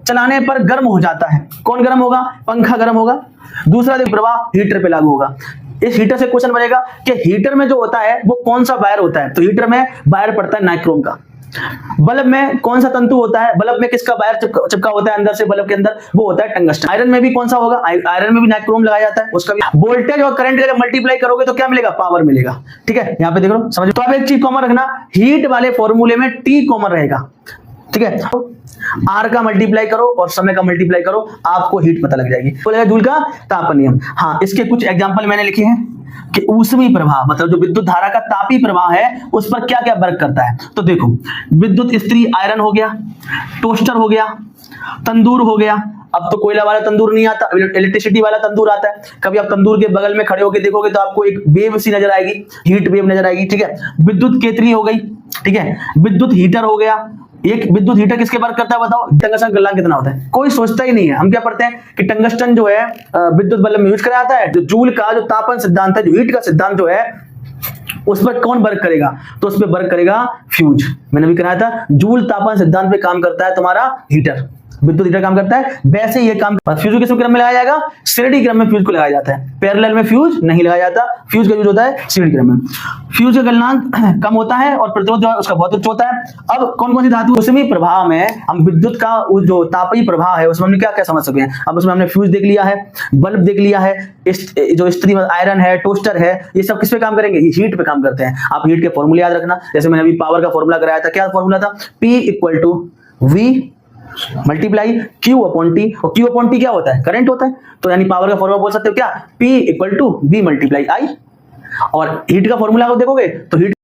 चलाने पर गर्म हो जाता है। कौन गर्म होगा? पंखा गर्म होगा। दूसरा देखो प्रवाह हीटर पे लागू होगा। इस हीटर से क्वेश्चन बनेगा कि हीटर में जो होता है वो कौन सा वायर होता है, तो हीटर में वायर पड़ता है नाइक्रोम का। बल्ब में कौन सा तंतु होता है, बल्ब में किसका वायर चिपका होता है अंदर से बल्ब के अंदर, वो होता है टंगस्टन। आयरन में भी कौन सा होगा? आयरन में भी नाइक्रोम लगाया जाता है, उसका भी। वोल्टेज और करंट का मल्टीप्लाई करोगे तो क्या मिलेगा? पावर मिलेगा। ठीक है, यहाँ पे देखो समझो। तो अब एक चीज कॉमन रखना, हीट वाले फॉर्मूले में टी कॉमन रहेगा। ठीक है, आर का मल्टीप्लाई करो और समय का मल्टीप्लाई करो, आपको हीट पता लग जाएगी। बोलेगा जूल का तापन नियम। हाँ, इसके कुछ एग्जांपल मैंने लिखे हैं कि ऊष्मी प्रवाह मतलब जो विद्युत धारा का तापी प्रवाह है उस पर क्या क्या वर्क करता है। तो देखो, विद्युत इस्त्री आयरन हो गया, टोस्टर हो गया, तंदूर हो गया। अब तो कोयला वाला तंदूर नहीं आता, इलेक्ट्रिसिटी वाला तंदूर आता है। कभी आप तंदूर के बगल में खड़े होकर देखोगे तो आपको एक वेव सी नजर आएगी, हीट वेव नजर आएगी। ठीक है, विद्युत केतली हो गई। ठीक है, विद्युत हीटर हो गया। एक विद्युत हीटर किसके वर्क करता है बताओ? टंगस्टन गलनांक कितना होता है? कोई सोचता ही नहीं है। हम क्या पढ़ते हैं कि टंगस्टन जो है विद्युत बल्ब में यूज करा जाता है। जो जूल का जो तापन सिद्धांत है, जो हीट का सिद्धांत जो है, उस पर कौन वर्क करेगा? तो उस पर वर्क करेगा फ्यूज। मैंने भी कराया था, जूल तापन सिद्धांत पे काम करता है तुम्हारा हीटर, विद्युत हीटर काम करता है। वैसे ये काम फ्यूज को किस क्रम में लगाया जाएगा? श्रेणी क्रम में फ्यूज को लगाया जाता है, पैरेलल में फ्यूज नहीं लगाया जाता। फ्यूज का यूज होता है श्रेणी क्रम में। फ्यूज का गलनांक कम होता है और प्रतिरोध जो है उसका बहुत उच्च होता है। अब कौन कौन सी धातु? ऊष्मी प्रवाह में हम विद्युत का जो तापीय प्रवाह है उसमें हमने क्या क्या समझ सके हैं। अब उसमें हमने फ्यूज देख लिया है, बल्ब देख लिया है, जो स्त्री आयरन है, टोस्टर है, ये सब किस पे काम करेंगे? हीट पे काम करते हैं। आप हीट के फॉर्मूले याद रखना। जैसे मैंने अभी पावर का फॉर्मूला कराया था, क्या फॉर्मूला था? P = V multiply Q upon T। और Q अपॉन T क्या होता है? करंट होता है। तो यानी पावर का फॉर्मूला बोल सकते हो क्या? P = V × I। और हीट का फॉर्मूला देखोगे तो हीट